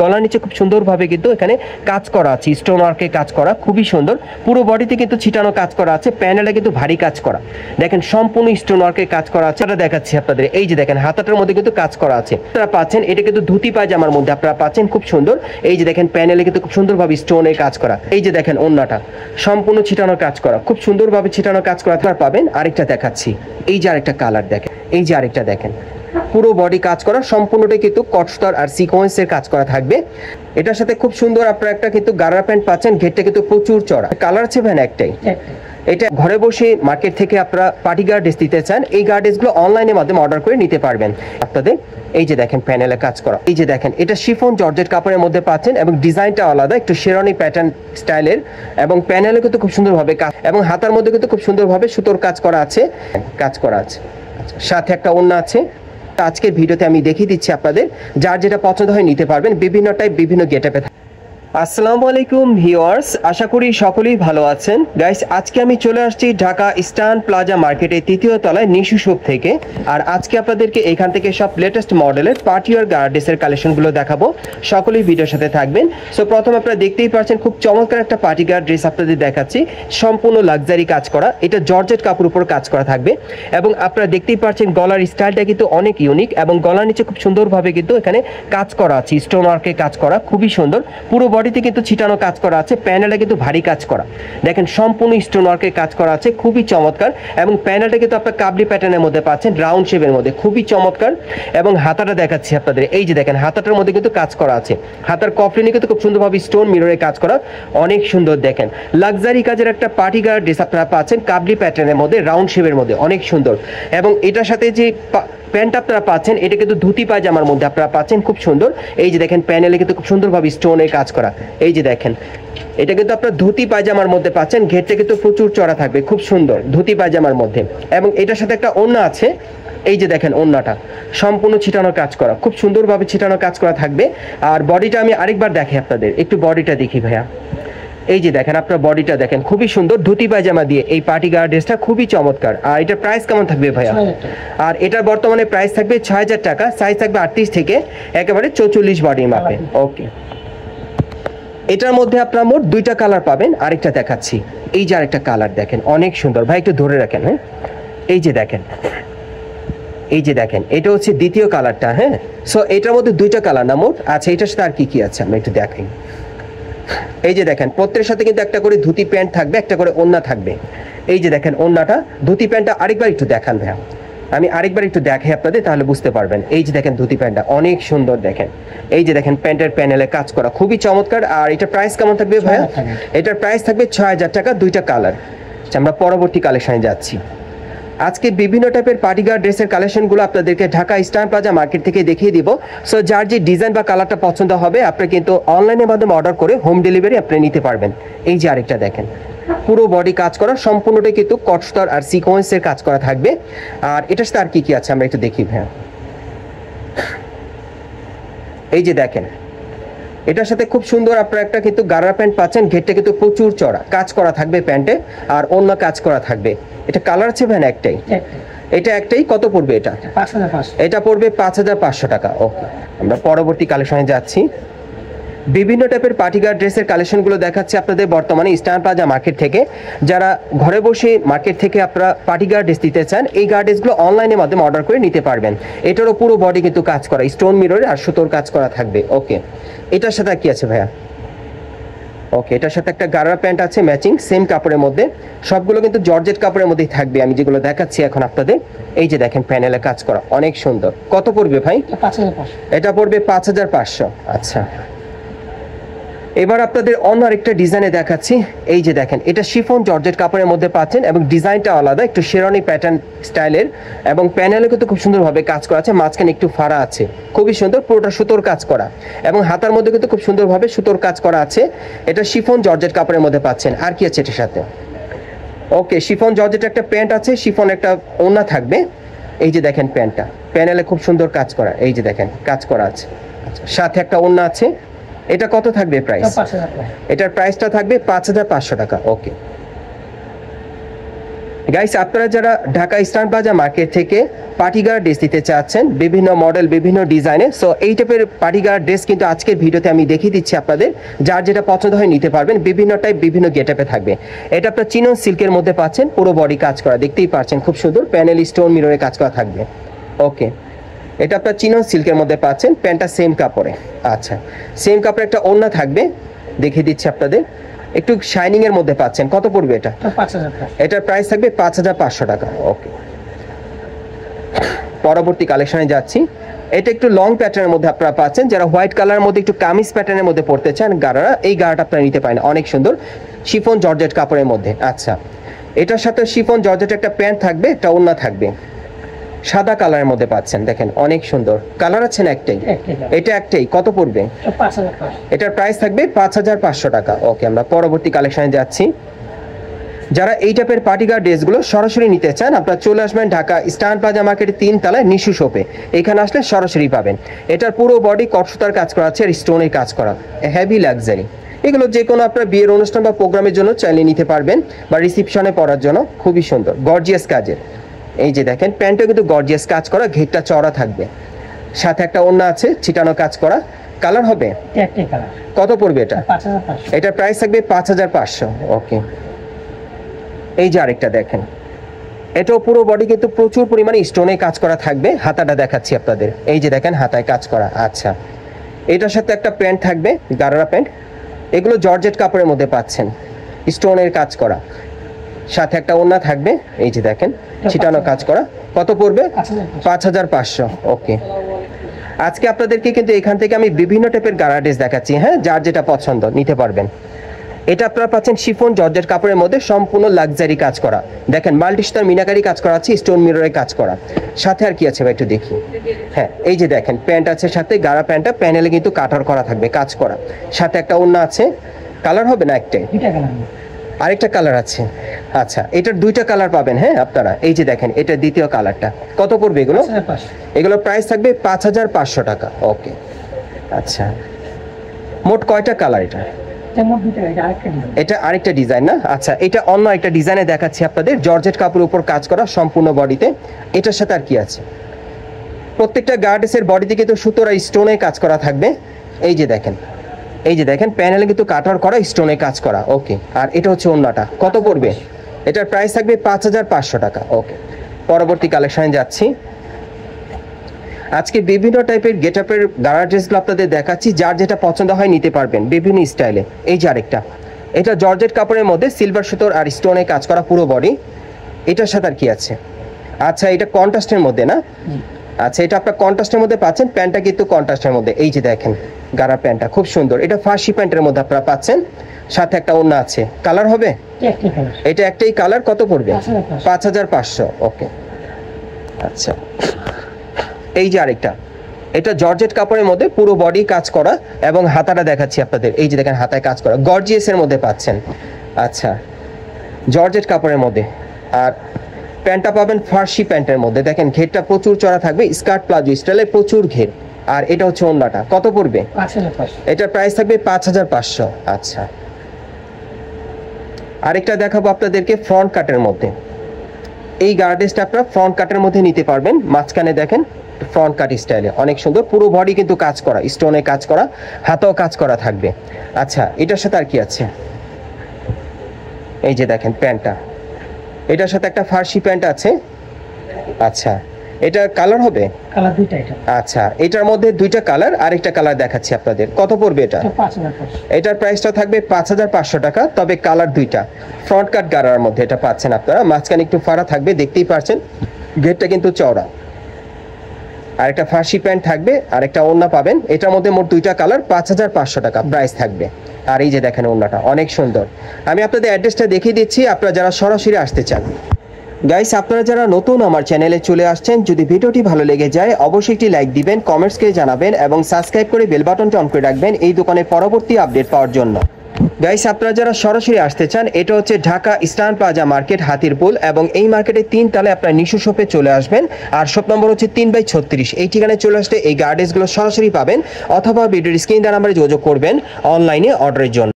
গলার নিচে খুব সুন্দরভাবে কিন্তু এখানে কাজ করা আছে, স্টোন ওয়ার্কে কাজ করা, খুবই সুন্দর। পুরো বডিতে কিন্তু ছিটানো কাজ করা আছে, প্যানেলে কিন্তু ভারী কাজ করা। দেখেন সম্পূর্ণ স্টোন ওয়ার্কে কাজ করা আছে। এটা দেখাচ্ছি আপনাদের, এই যে দেখেন হাতাটার মধ্যে কিন্তু কাজ করা আছে। আপনারা পাচ্ছেন এটা কিন্তু ধুতি পায়জামার মধ্যে আপনারা পাচ্ছেন, খুব সুন্দর। এই যে দেখেন প্যানেলে কিন্তু খুব সুন্দরভাবে স্টোনে কাজ করা। এই যে দেখেন ওন্নাটা সম্পূর্ণ ছিটানো কাজ করা, খুব সুন্দরভাবে ছিটানো কাজ করা আপনারা পাবেন। আরেকটা দেখাচ্ছি, এই যে আরেকটা কালার দেখেন, এই যে আরেকটা দেখেন, পুরো বডি কাজ করা, সম্পূর্ণটাই কিন্তু কটস্টার আর সিকোয়েন্সের কাজ করা থাকবে। এটার সাথে খুব সুন্দর আপনারা একটা কিন্তু গারা প্যান্ট পাচ্ছেন, ঘেরটা কিন্তু প্রচুর চড়া। কালার আছে ভ্যান একটাই। এটা ঘরে বসে মার্কেট থেকে আপনারা পার্টি গার্ডেস দিতে চান, এই গার্ডেসগুলো অনলাইনের মাধ্যমে অর্ডার করে নিতে পারবেন আপনাদের। এই যে দেখেন প্যানেলে কাজ করা, এই যে দেখেন এটা শিফন জর্জেট কাপড়ের মধ্যে পাচ্ছেন এবং ডিজাইনটা আলাদা, একটু শেরওয়ানি প্যাটার্ন স্টাইলের, এবং প্যানেলে কিন্তু খুব সুন্দরভাবে কাজ, এবং হাতার মধ্যে কিন্তু খুব সুন্দরভাবে সুতোর কাজ করা আছে, সাথে একটা ওড়না আছে। আজকের ভিডিওতে আমি দেখিয়ে দিচ্ছি আপনাদের, যার যেটা পছন্দ হয় নিতে পারবেন। বিভিন্ন টাইপ বিভিন্ন গেটআপে। আসসালামু আলাইকুম ভিউয়ার্স, আশা করি সকলেই ভালো আছেন। গাইস, আজকে আমি চলে আসছি ঢাকা ইস্টার্ন প্লাজা মার্কেটের তৃতীয় তলায় নিশু শপ থেকে। আর আজকে আপনাদেরকে এখান থেকে সব লেটেস্ট মডেলের পার্টি ওয়্যার গার্ডেসের কালেকশনগুলো দেখাবো। সকলেই ভিডিওর সাথে থাকবেন। সো প্রথম আপনারা দেখতেই পাচ্ছেন খুব চমৎকার একটা পার্টি গার্ড ড্রেস আপনাদের দেখাচ্ছি, সম্পূর্ণ লাক্সারি কাজ করা। এটা জর্জেট কাপড়ের উপর কাজ করা থাকবে, এবং আপনারা দেখতেই পাচ্ছেন গলার স্টাইলটা কিন্তু অনেক ইউনিক, এবং গলার নিচে খুব সুন্দরভাবে কিন্তু এখানে কাজ করা আছে, স্টোন ওয়ার্কে কাজ করা, খুবই সুন্দর। পুরো বডিতে কিন্তু ছিটানো কাজ করা আছে, প্যানেলে কিন্তু ভারী কাজ করা। দেখেন সম্পূর্ণ স্টোন ওয়ার্কে কাজ করা আছে, খুবই চমৎকার। এবং প্যানেলটা কিন্তু আপনার কাবলি প্যাটার্নের মধ্যে পাচ্ছেন, রাউন্ড শেপের মধ্যে, খুবই চমৎকার। এবং হাতাটা দেখাচ্ছি আপনাদের, এই যে দেখেন হাতাটার মধ্যে কিন্তু কাজ করা আছে, হাতার কফলিনে কিন্তু খুব সুন্দরভাবে স্টোন মিররে কাজ করা, অনেক সুন্দর। দেখেন লাক্সারি কাজের একটা পার্টি গার্ড ড্রেস আপনারা পাচ্ছেন কাবলি প্যাটার্নের মধ্যে, রাউন্ড শেপের মধ্যে, অনেক সুন্দর। এবং এটার সাথে যে প্যান্ট আপনারা পাচ্ছেন, এটা কিন্তু ধুতি পায়জামার মধ্যে আপনারা পাচ্ছেন, খুব সুন্দর। এই যে দেখেন প্যানেলে কিন্তু খুব সুন্দরভাবে স্টোনের কাজ করা। এই যে দেখেন এটা কিন্তু আপনার ধুতি পায়জামার মধ্যে পাচ্ছেন, ঘেরটা কিন্তু প্রচুর চড়া থাকবে, খুব সুন্দর ধুতি পায়জামার মধ্যে। এবং এটার সাথে একটা ওড়না আছে, এই যে দেখেন ওড়নাটা সম্পূর্ণ ছিটানো কাজ করা, খুব সুন্দরভাবে ছিটানো কাজ করা থাকবে। আর বডিটা আমি আরেকবার দেখি আপনাদের, একটু বডিটা দেখি ভাইয়া। এই যে দেখেন আপনার বডিটা দেখেন, খুবই সুন্দর ধুতি পায়জামা দিয়ে এই পার্টি গার্ড ড্রেসটা, খুবই চমৎকার। আর এটার প্রাইস কেমন থাকবে ভাইয়া? আর এটার বর্তমানে প্রাইস থাকবে ৬০০০ টাকা, সাইজ থাকবে ৩৮ থেকে একেবারে ৪৪ বডির মাপে। ওকে, এটার মধ্যে আপনারা মোট দুইটা কালার পাবেন। আরেকটা দেখাচ্ছি, এই যে আরেকটা কালার দেখেন, অনেক সুন্দর। ভাই একটু ধরে রাখেন। হ্যাঁ, এই যে দেখেন, এই যে দেখেন এটা হচ্ছে দ্বিতীয় কালারটা। হ্যাঁ, সো এটার মধ্যে দুইটা কালার না মোট। আচ্ছা, এটার সাথে আর কি কি আছে আমরা একটু দেখাই। এই যে দেখেন প্রত্যেকের সাথে কিন্তু একটা করে ধুতি প্যান্ট থাকবে, একটা করে ওড়না থাকবে। এই যে দেখেন ওড়নাটা, ধুতি প্যান্টটা আরেকবার একটু দেখান ভাইয়া, আমি আরেকবার একটু দেখাই আপনাদের, তাহলে বুঝতে পারবেন। এই যে দেখেন ধুতি প্যান্টটা অনেক সুন্দর। দেখেন এই যে দেখেন প্যান্টের প্যানেলে কাজ করা, খুবই চমৎকার। আর এটা প্রাইস কেমন থাকবে ভাইয়া? এটার প্রাইস থাকবে ৬০০০ টাকা, দুইটা কালার। আমরা পরবর্তী কালেকশনে যাচ্ছি। আজকে বিভিন্ন টাইপের পার্টি গার্ড ড্রেসের কালেকশনগুলো আপনাদেরকে ঢাকা ইস্টার্ন প্লাজা মার্কেট থেকে দেখিয়ে দিব। সো যার যে ডিজাইন বা কালারটা পছন্দ হবে আপনি কিন্তু অনলাইনের মাধ্যমে অর্ডার করে হোম ডেলিভারি আপনি নিতে পারবেন। এই যে আরেকটা দেখেন, পুরো বডি কাজ করা, সম্পূর্ণটাই কিন্তু কটস্টার আর সিকোয়েন্সের কাজ করা থাকবে। আর এটার সাথে আর কি কি আছে আমরা একটু দেখি ভাইয়া। এই যে দেখেন এটার সাথে খুব সুন্দর আপনারা একটা কিন্তু গারা প্যান্ট পাচ্ছেন, ঘেরটা কিন্তু প্রচুর চড়া, কাজ করা থাকবে প্যান্টে, আর অন্য কাজ করা থাকবে। এটা কালার আছে ভ্যান একটাই। এটা একটাই। কত পড়বে এটা? ৫৫০০। এটা পড়বে ৫৫০০ টাকা। ওকে, আমরা পরবর্তী কালেকশনে যাচ্ছি। বিভিন্ন টাইপের পার্টি গার্ড ড্রেসের কালেকশনগুলো দেখাচ্ছে আপনাদের বর্তমানে ইস্টার্ন প্লাজা মার্কেট থেকে। যারা ঘরে বসে মার্কেট থেকে আপনারা পার্টি গার্ড ড্রেস দিতে চান, এই গার্ড ড্রেসগুলো অনলাইনের মাধ্যমে অর্ডার করে নিতে পারবেন। এটারও পুরো বডি কিন্তু কাজ করা, স্টোন মিররে আর সুতোর কাজ করা থাকবে। ওকে, এটার সাথে কি আছে ভাইয়া? ওকে, এটার সাথে একটা গারা প্যান্ট আছে ম্যাচিং, সেম কাপড়ের মধ্যে। সবগুলো কিন্তু জর্জেট কাপড়ের মধ্যেই থাকবে, আমি যেগুলো দেখাচ্ছি এখন আপনাদের। এই যে দেখেন প্যানেলে কাজ করা, অনেক সুন্দর। কত পড়বে ভাই? ৫৫০০। এটা পড়বে ৫৫০০। আচ্ছা, এবার আপনাদের অন্য আরেকটা ডিজাইনে দেখাচ্ছি। এই যে দেখেন এটা শিফন জর্জেট কাপড়ের মধ্যে পাচ্ছেন, এবং ডিজাইনটা আলাদা, একটু শেরওয়ানি প্যাটার্ন স্টাইলের, এবং প্যানেলে কিন্তু খুব সুন্দরভাবে কাজ করা আছে, মাঝখানে একটু ফাড়া আছে, খুবই সুন্দর। পুরোটা সুতোর কাজ করা, এবং হাতার মধ্যে কিন্তু খুব সুন্দরভাবে সুতোর কাজ করা আছে। এটা শিফন জর্জেট কাপড়ের মধ্যে পাচ্ছেন। আর কি আছে এটার সাথে? ওকে, শিফন জর্জেট একটা প্যান্ট আছে, শিফন একটা ওড়না থাকবে। এই যে দেখেন প্যান্টটা, প্যানেলে খুব সুন্দর কাজ করা, এই যে দেখেন কাজ করা আছে, সাথে একটা ওড়না আছে। এটা কত থাকবে প্রাইস? এটার প্রাইসটা থাকবে ৫৫০০ টাকা। ওকে, গাইস আপনারা যারা ঢাকা ইস্টার্ন প্লাজা মার্কেট থেকে পার্টিগার ড্রেস নিতে চাচ্ছেন বিভিন্ন মডেল বিভিন্ন ডিজাইনে, সো এই টাইপের পার্টিগার ড্রেস কিন্তু আজকের ভিডিওতে আমি দেখিয়ে দিচ্ছি আপনাদের। যার যেটা পছন্দ হয় নিতে পারবেন, বিভিন্ন টাইপ বিভিন্ন গেটআপে থাকবে। এটা আপনার চিনন সিল্কের মধ্যে পাচ্ছেন, পুরো বডি কাজ করা, দেখতেই পাচ্ছেন খুব সুন্দর প্যানেল স্টোন মিররে কাজ করা থাকবে। ওকে, এটা আপনার চিনন সিল্কের মধ্যে পাচ্ছেন, প্যান্টটা সেম কাপড়ে। আচ্ছা, সেম কাপড়ে একটা ওড়না থাকবে, দেখিয়ে দিচ্ছি আপনাদের, একটু শাইনিং এর মধ্যে পাচ্ছেন। কত পড়বে এটা? 5000 টাকা। এটার প্রাইস থাকবে 5500 টাকা। ওকে, পরবর্তী কালেকশনে যাচ্ছি। এটা একটু লং প্যাটার্নের মধ্যে আপনারা পাচ্ছেন, যারা হোয়াইট কালারের মধ্যে একটু কামিজ প্যাটার্নের মধ্যে পড়তে চান গাড়ারা, এই গাড়াটা আপনারা নিতে পারেন, অনেক সুন্দর শিফন জর্জেট কাপড়ের মধ্যে। আচ্ছা, এটার সাথে শিফন জর্জেট একটা প্যান্ট থাকবে, একটা ওড়না থাকবে, সাদা কালারের মধ্যে পাচ্ছেন, দেখেন অনেক সুন্দর কালার আছে না? একটাই, এটা একটাই। কত পড়বে? 5000 টাকা। এটার প্রাইস থাকবে 5500 টাকা। ওকে, আমরা পরবর্তী কালেকশনে যাচ্ছি। যারা এই টাইপের পার্টিগার ড্রেসগুলো সরাসরি নিতে চান আপনারা চলে আসবেন ঢাকা ইস্টার্ন প্লাজা মার্কেটের 3 তলায় নিশু শপে, এখানে আসলে সরাসরি পাবেন। এটার পুরো বডি কটসুতার কাজ করা আছে আর স্টোনের কাজ করা, হেভি লাক্সারি। এগুলো যে কোনো আপনার বিয়ের অনুষ্ঠান বা প্রোগ্রামের জন্য চাইলে নিতে পারবেন, বা রিসেপশনে পরার জন্য, খুবই সুন্দর গর্জিয়াস কাজের। এই যে দেখেন প্যান্টটা কিন্তু গর্জিয়াস কাজ করা, ঘেরটা চওড়া থাকবে, সাথে একটা ওড়না আছে ছিটানো কাজ করা, কালার হবে একটাই কালার। কত পড়বে এটা? 5500। এটার প্রাইস থাকবে 5500। ওকে, এই যে আরেকটা দেখেন, এটাও পুরো বডি কিন্তু প্রচুর পরিমাণে স্টোনে কাজ করা থাকবে। হাতাটা দেখাচ্ছি আপনাদের, এই যে দেখেন হাতায় কাজ করা। আচ্ছা, এটার সাথে একটা প্যান্ট থাকবে, গারারা প্যান্ট, এগুলো জর্জেট কাপড়ের মধ্যে পাচ্ছেন, স্টোনের কাজ করা, সাথে একটা ওড়না থাকবে, এই যে দেখেন ছিটানো কাজ করা। কত পড়বে? 5500। ওকে, আজকে আপনাদেরকে কিন্তু এখান থেকে আমি বিভিন্ন টাইপের গারা ড্রেস দেখাচ্ছি, হ্যাঁ, যার যেটা পছন্দ নিতে পারবেন। এটা আপনারা পাচ্ছেন শিফন জর্জেট কাপড়ের মধ্যে সম্পূর্ণ লাক্সারি কাজ করা, দেখেন মাল্টিস্টার মিনাকারি কাজ করা আছে, স্টোন মিররে কাজ করা, সাথে আর কি আছে ভাই একটু দেখি। হ্যাঁ, এই যে দেখেন প্যান্ট আছে, সাথে গারা প্যান্টটা প্যানেলে কিন্তু কাটার করা থাকবে, কাজ করা, সাথে একটা ওড়না আছে। কালার হবে না? একটাই, দুইটা কালার। আরেকটা কালার আছে। আচ্ছা, এটার দুইটা কালার পাবেন, হ্যাঁ আপনারা, এই যে দেখেন এটা দ্বিতীয় কালারটা। কত পড়বে এগুলো? 5500। এগুলোর প্রাইস থাকবে 5500 টাকা। ওকে, আচ্ছা, মোট কয়টা কালার এটা? যেমন দুইটা, এটা আরেকটা ডিজাইন। এটা আরেকটা ডিজাইন না? আচ্ছা, এটা অন্য একটা ডিজাইনে দেখাচ্ছি আপনাদের, জর্জেট কাপড়ের উপর কাজ করা সম্পূর্ণ বডিতে। এটার সাথে আর কি আছে? প্রত্যেকটা গার্ডেসের বডিতে কিন্তু সুতোর স্টোনে কাজ করা থাকবে। এই যে দেখেন, এই যে দেখেন প্যানেলে কিন্তু কাটার করা, স্টোনে কাজ করা। ওকে, আর এটা হচ্ছে ওড়নাটা। কত পড়বে? এটার প্রাইস থাকবে 5500 টাকা। ওকে, পরবর্তী কালেকশনে যাচ্ছি। আজকে বিভিন্ন টাইপের গেটআপের গারা ড্রেসগুলো আপনাদের দেখাচ্ছি, যার যেটা পছন্দ হয় নিতে পারবেন বিভিন্ন স্টাইলে। এই যে আরেকটা, এটা জর্জেট কাপড়ের মধ্যে সিলভার সুতোর আর স্টোনে কাজ করা পুরো বডি। এটার সাথে আর কি আছে? আচ্ছা, এটা কন্ট্রাস্টের মধ্যে না? আচ্ছা, এটা আপনার কন্ট্রাস্টের মধ্যে পাচ্ছেন, প্যান্টটা কিন্তু কন্ট্রাস্টের মধ্যে। এই যে দেখেন গারা প্যান্টটা খুব সুন্দর, এটা ফার্সি প্যান্টের মধ্যে আপনারা পাচ্ছেন, সাথে একটা ওড়না আছে। কালার হবে? একটাই কালার। এটা একটাই কালার। কত পড়বে? 5500। 5500। ওকে, আচ্ছা, এই যে আরেকটা, এটা জর্জেট কাপড়ের মধ্যে পুরো বডি কাজ করা, এবং হাতাটা দেখাচ্ছি আপনাদের, এই যে দেখেন হাতায় কাজ করা, গর্জিয়াস এর মধ্যে পাচ্ছেন। আচ্ছা, জর্জেট কাপড়ের মধ্যে, আর প্যান্টটা পাবেন ফার্সি প্যান্টের মধ্যে, দেখেন ঘেরটা প্রচুর চড়া থাকবে, স্কার্ট প্লাজো স্টাইলে প্রচুর ঘের। আর এটা হচ্ছে ওড়নাটা। কত পড়বে? 5500। এটার প্রাইস থাকবে 5500। আচ্ছা, আরেকটা দেখাবো আপনাদেরকে ফ্রন্ট কাটের মধ্যে। এই গার্ডেসটা আপনারা ফ্রন্ট কাটের মধ্যে নিতে পারবেন, মাঝখানে দেখেন ফ্রন্ট কাট স্টাইলে অনেক সুন্দর, পুরো বডি কিন্তু কাজ করা, স্টোনে কাজ করা, হাতেও কাজ করা থাকবে। আচ্ছা, এটার সাথে আর কি আছে? এই যে দেখেন প্যান্টটা, এটার সাথে একটা ফার্সি প্যান্ট আছে। আচ্ছা, এটা কালার হবে? কালার দুইটা এটা। আচ্ছা, এটার মধ্যে দুইটা কালার, আরেকটা কালার দেখাচ্ছি আপনাদের। কত পড়বে এটা? 5500। এটার প্রাইসটা থাকবে 5500 টাকা, তবে কালার দুইটা, ফ্রন্ট কাট গারার মধ্যে এটা পাচ্ছেন আপনারা, মাঝখানে একটু ফাড়া থাকবে, দেখতেই পাচ্ছেন ঘেরটা কিন্তু চওড়া, আর একটা ফার্সি প্যান্ট থাকবে, আর একটা ওড়না পাবেন। এটার মধ্যে মোট দুইটা কালার, 5500 টাকা প্রাইস থাকবে। আর এই যে দেখেন ওড়নাটা অনেক সুন্দর। আমি আপনাদের অ্যাড্রেসটা দেখিয়ে দিচ্ছি, আপনারা যারা সরাসরি আসতে চান। গাইস, আপনারা যারা নতুন আমার চ্যানেলে চলে আসছেন, যদি ভিডিওটি ভালো লেগে যায় অবশ্যই একটি লাইক দিবেন, কমেন্টস করে জানাবেন, এবং সাবস্ক্রাইব করে বেল বাটনটা অন করে রাখবেন এই দোকানের পরবর্তী আপডেট পাওয়ার জন্য। গাইস, আপনারা যারা সরাসরি আসতে চান, এটা হচ্ছে Dhaka eastern plaza market, Hatirpul, এবং এই মার্কেটের 3 তলায় আপনারা নিশু শপে চলে আসবেন। আর শপ নম্বর হচ্ছে 3/36। এই ঠিকানায় চলে আসলে এই গার্ডেসগুলো সরাসরি পাবেন, অথবা ভিডিওর স্ক্রিন দেওয়া নাম্বারে যোগাযোগ করবেন অনলাইনে অর্ডারের জন্য।